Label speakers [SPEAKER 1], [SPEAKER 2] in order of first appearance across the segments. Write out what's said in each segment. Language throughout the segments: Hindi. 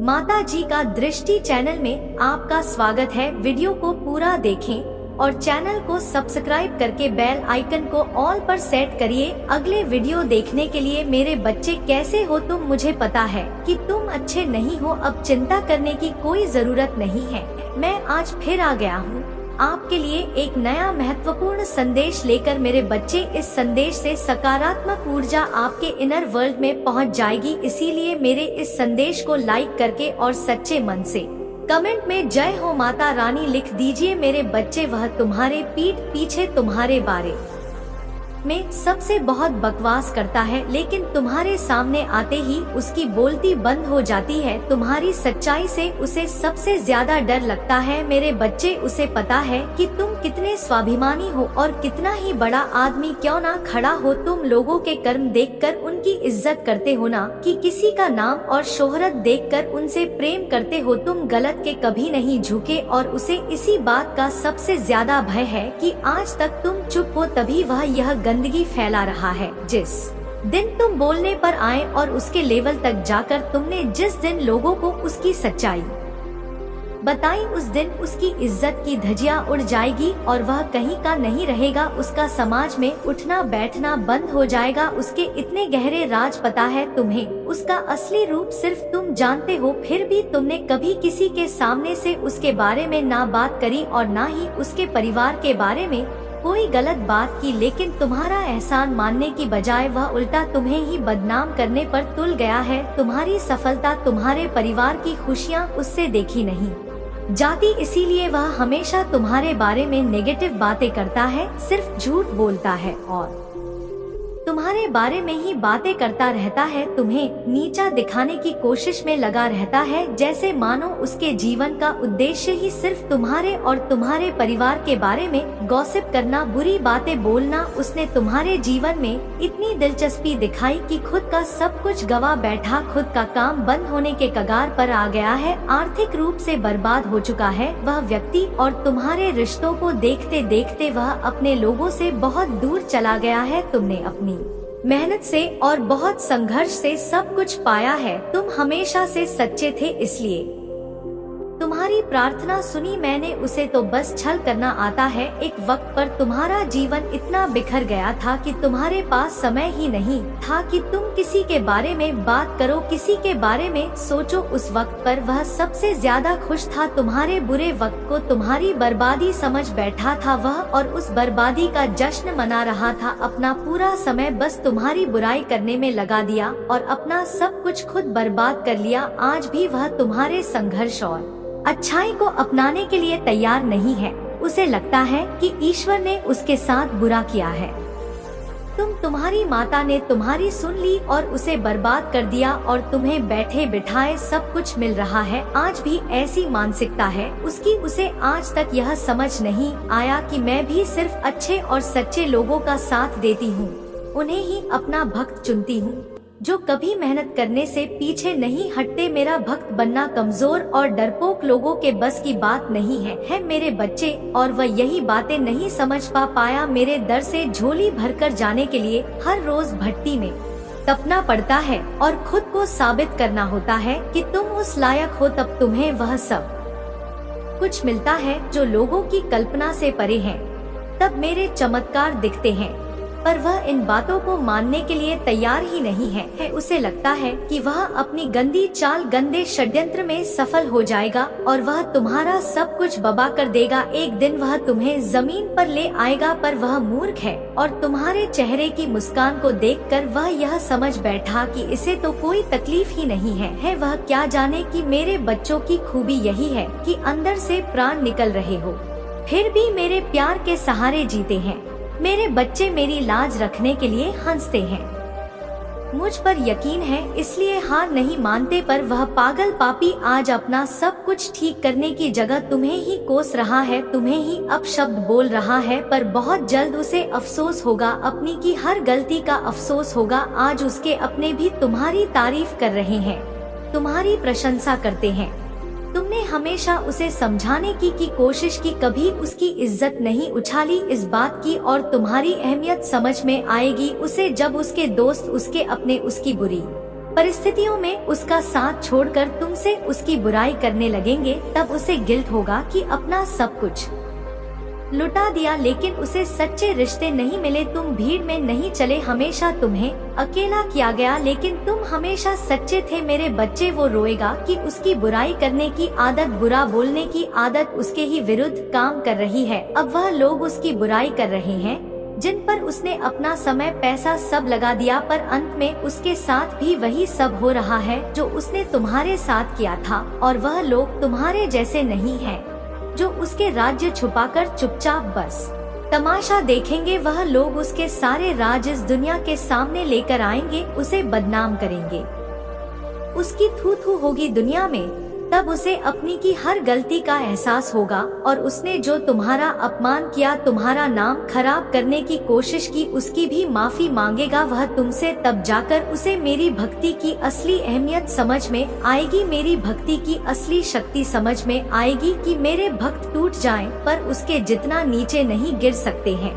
[SPEAKER 1] माता जी का दृष्टि चैनल में आपका स्वागत है। वीडियो को पूरा देखें और चैनल को सब्सक्राइब करके बेल आइकन को ऑल पर सेट करिए। अगले वीडियो देखने के लिए। मेरे बच्चे कैसे हो तुम? मुझे पता है कि तुम अच्छे नहीं हो, अब चिंता करने की कोई जरूरत नहीं है। मैं आज फिर आ गया हूँ आपके लिए एक नया महत्वपूर्ण संदेश लेकर। मेरे बच्चे, इस संदेश से सकारात्मक ऊर्जा आपके इनर वर्ल्ड में पहुंच जाएगी। इसीलिए मेरे इस संदेश को लाइक करके और सच्चे मन से कमेंट में जय हो माता रानी लिख दीजिए। मेरे बच्चे, वह तुम्हारे पीठ पीछे तुम्हारे बारे में सबसे बहुत बकवास करता है, लेकिन तुम्हारे सामने आते ही उसकी बोलती बंद हो जाती है। तुम्हारी सच्चाई से उसे सबसे ज्यादा डर लगता है। मेरे बच्चे, उसे पता है कि तुम कितने स्वाभिमानी हो और कितना ही बड़ा आदमी क्यों ना खड़ा हो। तुम लोगों के कर्म देखकर उनकी इज्जत करते हो ना कि किसी का नाम और शोहरत देखकर उनसे प्रेम करते हो। तुम गलत के कभी नहीं झुके और उसे इसी बात का सबसे ज्यादा भय है कि आज तक तुम चुप हो, तभी वह यह गंदगी फैला रहा है। जिस दिन तुम बोलने पर आए और उसके लेवल तक जाकर तुमने जिस दिन लोगों को उसकी सच्चाई बताई, उस दिन उसकी इज्जत की धज्जियां उड़ जाएगी और वह कहीं का नहीं रहेगा। उसका समाज में उठना बैठना बंद हो जाएगा। उसके इतने गहरे राज पता है तुम्हें, उसका असली रूप सिर्फ तुम जानते हो। फिर भी तुमने कभी किसी के सामने से उसके बारे में ना बात करी और ना ही उसके परिवार के बारे में कोई गलत बात की, लेकिन तुम्हारा एहसान मानने की बजाय वह उल्टा तुम्हें ही बदनाम करने पर तुल गया है। तुम्हारी सफलता, तुम्हारे परिवार की खुशियाँ उससे देखी नहीं जाती, इसीलिए वह हमेशा तुम्हारे बारे में नेगेटिव बातें करता है, सिर्फ झूठ बोलता है और तुम्हारे बारे में ही बातें करता रहता है। तुम्हें नीचा दिखाने की कोशिश में लगा रहता है, जैसे मानो उसके जीवन का उद्देश्य ही सिर्फ तुम्हारे और तुम्हारे परिवार के बारे में गॉसिप करना, बुरी बातें बोलना। उसने तुम्हारे जीवन में इतनी दिलचस्पी दिखाई कि खुद का सब कुछ गवा बैठा, खुद का काम बंद होने के कगार पर आ गया है, आर्थिक रूप से बर्बाद हो चुका है वह व्यक्ति और तुम्हारे रिश्तों को देखते देखते वह अपने लोगों से बहुत दूर चला गया है। तुमने अपनी मेहनत से और बहुत संघर्ष से सब कुछ पाया है। तुम हमेशा से सच्चे थे, इसलिए तुम्हारी प्रार्थना सुनी मैंने। उसे तो बस छल करना आता है। एक वक्त पर तुम्हारा जीवन इतना बिखर गया था कि तुम्हारे पास समय ही नहीं था कि तुम किसी के बारे में बात करो, किसी के बारे में सोचो। उस वक्त पर वह सबसे ज्यादा खुश था। तुम्हारे बुरे वक्त को तुम्हारी बर्बादी समझ बैठा था वह, और उस बर्बादी का जश्न मना रहा था। अपना पूरा समय बस तुम्हारी बुराई करने में लगा दिया और अपना सब कुछ खुद बर्बाद कर लिया। आज भी वह तुम्हारे संघर्ष और अच्छाई को अपनाने के लिए तैयार नहीं है। उसे लगता है कि ईश्वर ने उसके साथ बुरा किया है। तुम्हारी माता ने तुम्हारी सुन ली और उसे बर्बाद कर दिया और तुम्हें बैठे बिठाए सब कुछ मिल रहा है। आज भी ऐसी मानसिकता है उसकी। उसे आज तक यह समझ नहीं आया कि मैं भी सिर्फ अच्छे और सच्चे लोगों का साथ देती हूँ, उन्हें ही अपना भक्त चुनती हूँ, जो कभी मेहनत करने से पीछे नहीं हटते। मेरा भक्त बनना कमजोर और डरपोक लोगों के बस की बात नहीं है मेरे बच्चे, और वह यही बातें नहीं समझ पाया। मेरे दर से झोली भरकर जाने के लिए हर रोज भट्टी में तपना पड़ता है और खुद को साबित करना होता है कि तुम उस लायक हो, तब तुम्हें वह सब कुछ मिलता है जो लोगों की कल्पना से परे है। तब मेरे चमत्कार दिखते हैं, पर वह इन बातों को मानने के लिए तैयार ही नहीं है। उसे लगता है कि वह अपनी गंदी चाल, गंदे षड्यंत्र में सफल हो जाएगा और वह तुम्हारा सब कुछ बर्बाद कर देगा। एक दिन वह तुम्हें जमीन पर ले आएगा, पर वह मूर्ख है और तुम्हारे चेहरे की मुस्कान को देखकर वह यह समझ बैठा कि इसे तो कोई तकलीफ ही नहीं है। वह क्या जाने कि मेरे बच्चों की खूबी यही है कि अंदर से प्राण निकल रहे हो, फिर भी मेरे प्यार के सहारे जीते हैं। मेरे बच्चे मेरी लाज रखने के लिए हंसते हैं। मुझ पर यकीन है, इसलिए हार नहीं मानते। पर वह पागल पापी आज अपना सब कुछ ठीक करने की जगह तुम्हें ही कोस रहा है, तुम्हें ही अपशब्द बोल रहा है। पर बहुत जल्द उसे अफसोस होगा, अपनी की हर गलती का अफसोस होगा। आज उसके अपने भी तुम्हारी तारीफ कर रहे हैं, तुम्हारी प्रशंसा करते हैं। तुमने हमेशा उसे समझाने की कोशिश की, कभी उसकी इज्जत नहीं उछाली इस बात की, और तुम्हारी अहमियत समझ में आएगी उसे जब उसके दोस्त, उसके अपने उसकी बुरी परिस्थितियों में उसका साथ छोड़कर तुमसे उसकी बुराई करने लगेंगे, तब उसे गिल्ट होगा कि अपना सब कुछ लुटा दिया, लेकिन उसे सच्चे रिश्ते नहीं मिले। तुम भीड़ में नहीं चले, हमेशा तुम्हें अकेला किया गया, लेकिन तुम हमेशा सच्चे थे मेरे बच्चे। वो रोएगा कि उसकी बुराई करने की आदत, बुरा बोलने की आदत उसके ही विरुद्ध काम कर रही है। अब वह लोग उसकी बुराई कर रहे हैं जिन पर उसने अपना समय, पैसा सब लगा दिया, पर अंत में उसके साथ भी वही सब हो रहा है जो उसने तुम्हारे साथ किया था। और वह लोग तुम्हारे जैसे नहीं हैं, जो उसके राज्य छुपाकर चुपचाप बस तमाशा देखेंगे। वह लोग उसके सारे राज इस दुनिया के सामने लेकर आएंगे, उसे बदनाम करेंगे, उसकी थू थू होगी दुनिया में। तब उसे अपनी की हर गलती का एहसास होगा, और उसने जो तुम्हारा अपमान किया, तुम्हारा नाम खराब करने की कोशिश की, उसकी भी माफी मांगेगा वह तुमसे। तब जाकर उसे मेरी भक्ति की असली अहमियत समझ में आएगी, मेरी भक्ति की असली शक्ति समझ में आएगी कि मेरे भक्त टूट जाएं पर उसके जितना नीचे नहीं गिर सकते हैं।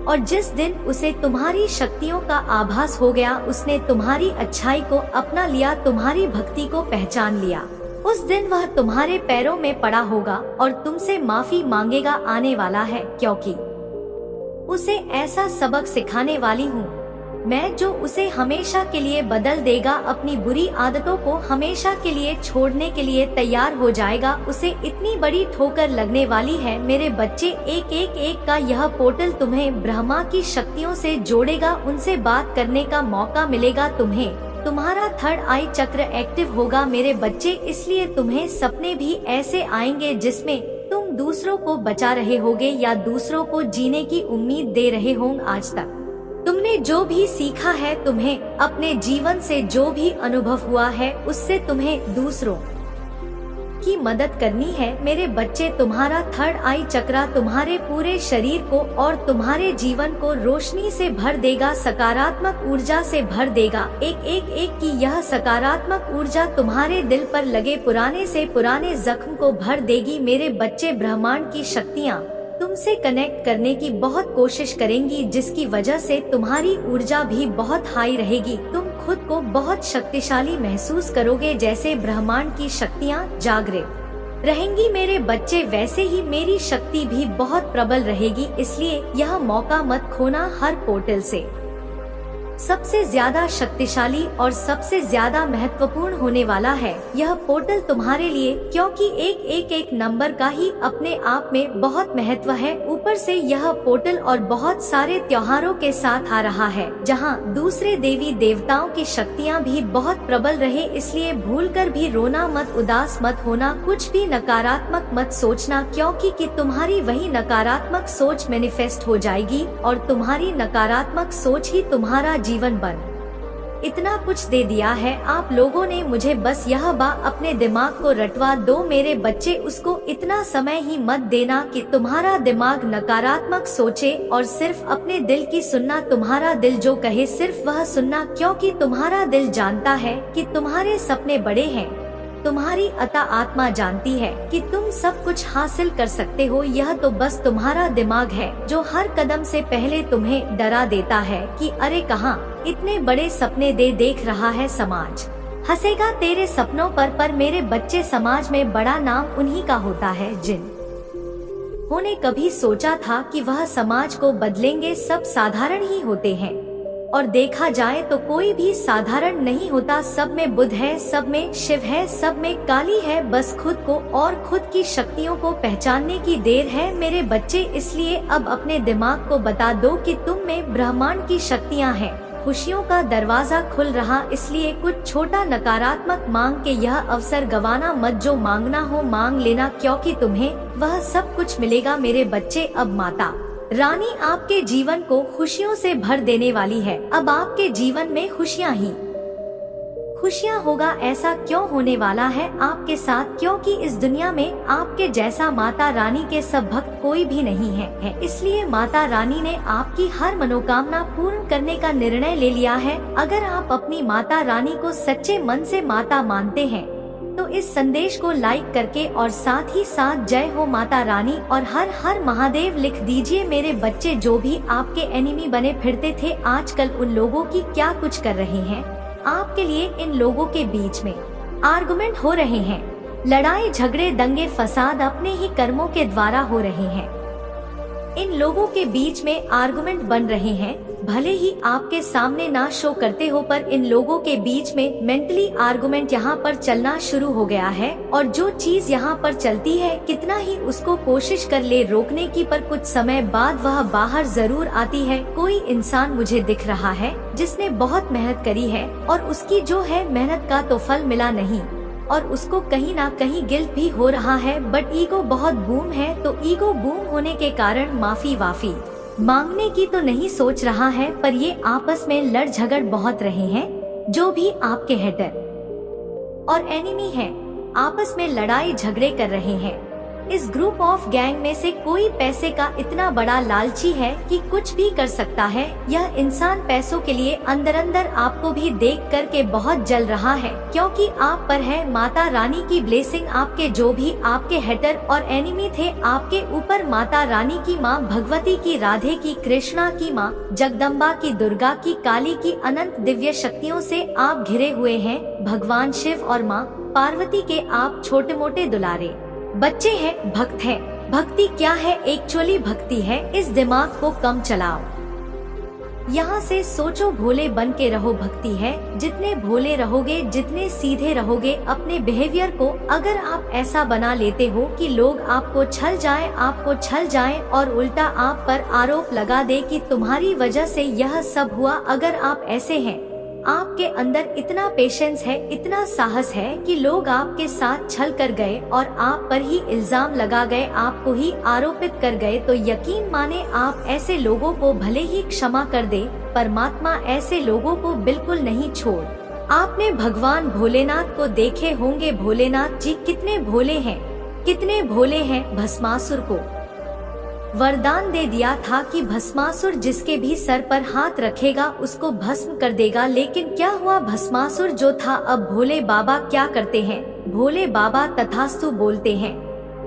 [SPEAKER 1] और जिस दिन उसे तुम्हारी शक्तियों का आभास हो गया, उसने तुम्हारी अच्छाई को अपना लिया, तुम्हारी भक्ति को पहचान लिया, उस दिन वह तुम्हारे पैरों में पड़ा होगा और तुमसे माफी मांगेगा। आने वाला है, क्योंकि उसे ऐसा सबक सिखाने वाली हूँ मैं, जो उसे हमेशा के लिए बदल देगा। अपनी बुरी आदतों को हमेशा के लिए छोड़ने के लिए तैयार हो जाएगा। उसे इतनी बड़ी ठोकर लगने वाली है मेरे बच्चे। एक का यह पोर्टल तुम्हें ब्रह्मा की शक्तियों से जोड़ेगा, उनसे बात करने का मौका मिलेगा तुम्हें। तुम्हारा थर्ड आई चक्र एक्टिव होगा मेरे बच्चे, इसलिए तुम्हें सपने भी ऐसे आएंगे जिसमें तुम दूसरों को बचा रहे होगे या दूसरों को जीने की उम्मीद दे रहे होंगे। आज तक तुमने जो भी सीखा है, तुम्हें अपने जीवन से जो भी अनुभव हुआ है, उससे तुम्हें दूसरों की मदद करनी है मेरे बच्चे। तुम्हारा थर्ड आई चक्र तुम्हारे पूरे शरीर को और तुम्हारे जीवन को रोशनी से भर देगा, सकारात्मक ऊर्जा से भर देगा। एक की यह सकारात्मक ऊर्जा तुम्हारे दिल पर लगे पुराने से पुराने जख्म को भर देगी मेरे बच्चे। ब्रह्मांड की शक्तियाँ तुमसे कनेक्ट करने की बहुत कोशिश करेंगी, जिसकी वजह से तुम्हारी ऊर्जा भी बहुत हाई रहेगी। तुम खुद को बहुत शक्तिशाली महसूस करोगे, जैसे ब्रह्मांड की शक्तियाँ जागृत रहेंगी मेरे बच्चे, वैसे ही मेरी शक्ति भी बहुत प्रबल रहेगी। इसलिए यह मौका मत खोना। हर पोर्टल से सबसे ज्यादा शक्तिशाली और सबसे ज्यादा महत्वपूर्ण होने वाला है यह पोर्टल तुम्हारे लिए, क्योंकि एक नंबर का ही अपने आप में बहुत महत्व है। ऊपर से यह पोर्टल और बहुत सारे त्योहारों के साथ आ रहा है, जहां दूसरे देवी देवताओं की शक्तियां भी बहुत प्रबल रहे। इसलिए भूलकर भी रोना मत, उदास मत होना, कुछ भी नकारात्मक मत सोचना, क्योंकि कि तुम्हारी वही नकारात्मक सोच मैनिफेस्ट हो जाएगी और तुम्हारी नकारात्मक सोच ही तुम्हारा जीवन बन इतना कुछ दे दिया है आप लोगों ने मुझे। बस यह अपने दिमाग को रटवा दो मेरे बच्चे, उसको इतना समय ही मत देना कि तुम्हारा दिमाग नकारात्मक सोचे, और सिर्फ अपने दिल की सुनना। तुम्हारा दिल जो कहे सिर्फ वह सुनना, क्योंकि तुम्हारा दिल जानता है कि तुम्हारे सपने बड़े हैं। तुम्हारी अता आत्मा जानती है कि तुम सब कुछ हासिल कर सकते हो। यह तो बस तुम्हारा दिमाग है जो हर कदम से पहले तुम्हें डरा देता है कि अरे कहाँ इतने बड़े सपने देख रहा है समाज, हंसेगा तेरे सपनों पर मेरे बच्चे, समाज में बड़ा नाम उन्हीं का होता है जिन्होंने कभी सोचा था कि वह समाज को बदलेंगे। सब साधारण ही होते हैं, और देखा जाए तो कोई भी साधारण नहीं होता। सब में बुद्ध है, सब में शिव है, सब में काली है। बस खुद को और खुद की शक्तियों को पहचानने की देर है मेरे बच्चे। इसलिए अब अपने दिमाग को बता दो कि तुम में ब्रह्मांड की शक्तियाँ हैं। खुशियों का दरवाजा खुल रहा, इसलिए कुछ छोटा नकारात्मक मांग के यह अवसर गवाना मत। जो मांगना हो मांग लेना, क्योंकि तुम्हें वह सब कुछ मिलेगा मेरे बच्चे। अब माता रानी आपके जीवन को खुशियों से भर देने वाली है। अब आपके जीवन में खुशियाँ ही खुशियाँ होगा। ऐसा क्यों होने वाला है आपके साथ? क्योंकि इस दुनिया में आपके जैसा माता रानी के सब भक्त कोई भी नहीं है। इसलिए माता रानी ने आपकी हर मनोकामना पूर्ण करने का निर्णय ले लिया है। अगर आप अपनी माता रानी को सच्चे मन से माता मानते हैं तो इस संदेश को लाइक करके और साथ ही साथ जय हो माता रानी और हर हर महादेव लिख दीजिए मेरे बच्चे। जो भी आपके एनिमी बने फिरते थे, आजकल उन लोगों की क्या कुछ कर रहे हैं आपके लिए इन लोगों के बीच में आर्गुमेंट हो रहे हैं। लड़ाई झगड़े दंगे फसाद अपने ही कर्मों के द्वारा हो रहे हैं। इन लोगों के बीच में आर्गुमेंट बन रहे हैं, भले ही आपके सामने ना शो करते हो, पर इन लोगों के बीच में मेंटली आर्गुमेंट यहाँ पर चलना शुरू हो गया है। और जो चीज यहाँ पर चलती है, कितना ही उसको कोशिश कर ले रोकने की, पर कुछ समय बाद वह बाहर जरूर आती है। कोई इंसान मुझे दिख रहा है जिसने बहुत मेहनत करी है और उसकी जो है मेहनत का तो फल मिला नहीं, और उसको कहीं ना कहीं गिल्ट भी हो रहा है, बट ईगो बहुत बूम है। तो ईगो बूम होने के कारण माफी वाफी मांगने की तो नहीं सोच रहा है, पर ये आपस में लड़ झगड़ बहुत रहे हैं। जो भी आपके हेटर और एनिमी हैं, आपस में लड़ाई झगड़े कर रहे हैं। इस ग्रुप ऑफ गैंग में से कोई पैसे का इतना बड़ा लालची है कि कुछ भी कर सकता है। यह इंसान पैसों के लिए अंदर अंदर आपको भी देख कर के बहुत जल रहा है, क्योंकि आप पर है माता रानी की ब्लेसिंग। आपके जो भी आपके हेटर और एनिमी थे, आपके ऊपर माता रानी की माँ भगवती की, राधे की, कृष्णा की माँ, जगदम्बा की, दुर्गा की, काली की अनंत दिव्य शक्तियों से आप घिरे हुए हैं। भगवान शिव और माँ पार्वती के आप छोटे मोटे दुलारे बच्चे हैं, भक्त हैं। भक्ति क्या है? एक्चुअली भक्ति है इस दिमाग को कम चलाओ। यहाँ से सोचो, भोले बन के रहो। भक्ति है जितने भोले रहोगे, जितने सीधे रहोगे अपने बिहेवियर को, अगर आप ऐसा बना लेते हो कि लोग आपको छल जाएं और उल्टा आप पर आरोप लगा दे कि तुम्हारी वजह से यह सब हुआ। अगर आप ऐसे हैं, आपके अंदर इतना पेशेंस है, इतना साहस है कि लोग आपके साथ छल कर गए और आप पर ही इल्जाम लगा गए, आपको ही आरोपित कर गए, तो यकीन माने आप ऐसे लोगों को भले ही क्षमा कर दे, परमात्मा ऐसे लोगों को बिल्कुल नहीं छोड़। आपने भगवान भोलेनाथ को देखे होंगे। भोलेनाथ जी कितने भोले हैं, कितने भोले हैं। भस्मासुर को वरदान दे दिया था कि भस्मासुर जिसके भी सर पर हाथ रखेगा उसको भस्म कर देगा। लेकिन क्या हुआ? भस्मासुर जो था, अब भोले बाबा क्या करते हैं? भोले बाबा तथास्तु बोलते हैं।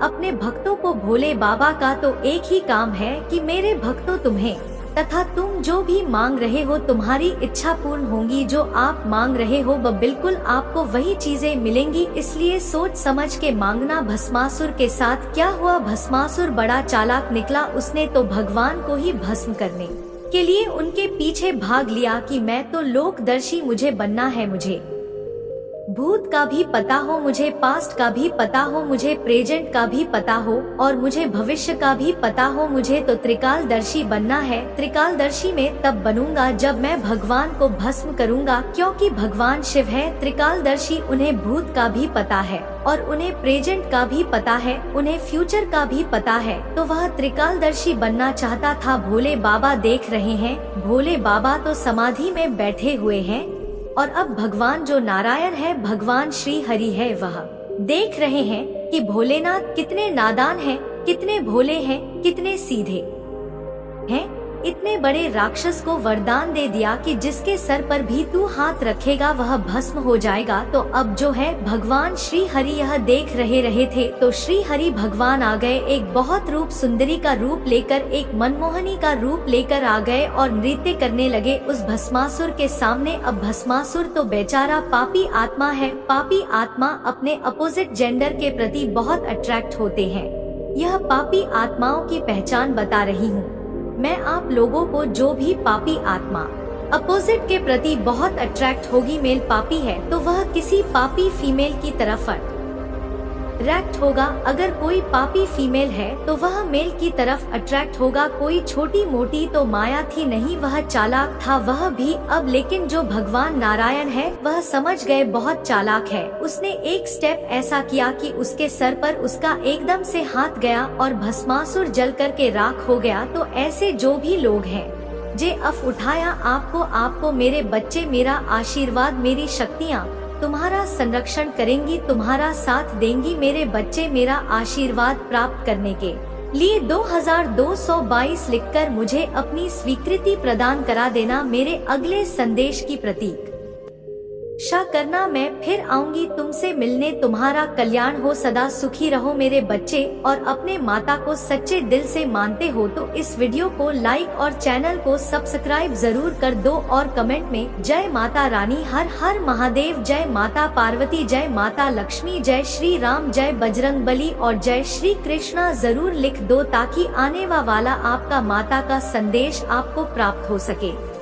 [SPEAKER 1] अपने भक्तों को भोले बाबा का तो एक ही काम है कि मेरे भक्तों तुम्हें तथा तुम जो भी मांग रहे हो तुम्हारी इच्छा पूर्ण होंगी। जो आप मांग रहे हो वह बिल्कुल आपको वही चीजें मिलेंगी, इसलिए सोच समझ के मांगना। भस्मासुर के साथ क्या हुआ? भस्मासुर बड़ा चालाक निकला, उसने तो भगवान को ही भस्म करने के लिए उनके पीछे भाग लिया कि मैं तो लोकदर्शी, मुझे बनना है, मुझे भूत का भी पता हो, मुझे पास्ट का भी पता हो, मुझे प्रेजेंट का भी पता हो और मुझे भविष्य का भी पता हो। मुझे तो त्रिकालदर्शी बनना है। त्रिकालदर्शी में तब बनूंगा जब मैं भगवान को भस्म करूंगा, क्योंकि भगवान शिव है त्रिकालदर्शी। उन्हें भूत का भी पता है और उन्हें प्रेजेंट का भी पता है, उन्हें फ्यूचर का भी पता है, तो वह त्रिकालदर्शी बनना चाहता था। भोले बाबा देख रहे हैं, भोले बाबा तो समाधि में बैठे हुए हैं और अब भगवान जो नारायण है, भगवान श्री हरि है, वह देख रहे हैं कि भोलेनाथ कितने नादान हैं, कितने भोले हैं, कितने सीधे हैं। इतने बड़े राक्षस को वरदान दे दिया कि जिसके सर पर भी तू हाथ रखेगा वह भस्म हो जाएगा। तो अब जो है भगवान श्री हरि यह देख रहे थे, तो श्री हरि भगवान आ गए, एक बहुत रूप सुंदरी का रूप लेकर, एक मनमोहनी का रूप लेकर आ गए और नृत्य करने लगे उस भस्मासुर के सामने। अब भस्मासुर तो बेचारा पापी आत्मा है। पापी आत्मा अपने अपोजिट जेंडर के प्रति बहुत अट्रैक्ट होते हैं। यह पापी आत्माओं की पहचान बता रही हूँ मैं आप लोगों को। जो भी पापी आत्मा अपोजिट के प्रति बहुत अट्रैक्ट होगी, मेल पापी है तो वह किसी पापी फीमेल की तरफ अट्रैक्ट होगा। अगर कोई पापी फीमेल है तो वह मेल की तरफ अट्रैक्ट होगा। कोई छोटी मोटी तो माया थी नहीं, वह चालाक था वह भी। अब लेकिन जो भगवान नारायण है वह समझ गए बहुत चालाक है। उसने एक स्टेप ऐसा किया कि उसके सर पर उसका एकदम से हाथ गया और भस्मासुर जल कर के राख हो गया। तो ऐसे जो भी लोग हैं जे अफ उठाया आपको मेरे बच्चे, मेरा आशीर्वाद, मेरी शक्तियाँ तुम्हारा संरक्षण करेंगी, तुम्हारा साथ देंगी। मेरे बच्चे मेरा आशीर्वाद प्राप्त करने के लिए 2222 लिखकर मुझे अपनी स्वीकृति प्रदान करा देना। मेरे अगले संदेश की प्रतीक करना। मैं फिर आऊंगी तुमसे मिलने। तुम्हारा कल्याण हो, सदा सुखी रहो मेरे बच्चे। और अपने माता को सच्चे दिल से मानते हो तो इस वीडियो को लाइक और चैनल को सब्सक्राइब जरूर कर दो और कमेंट में जय माता रानी, हर हर महादेव, जय माता पार्वती, जय माता लक्ष्मी, जय श्री राम, जय बजरंगबली और जय श्री कृष्णा जरूर लिख दो ताकि आने वाला आपका माता का संदेश आपको प्राप्त हो सके।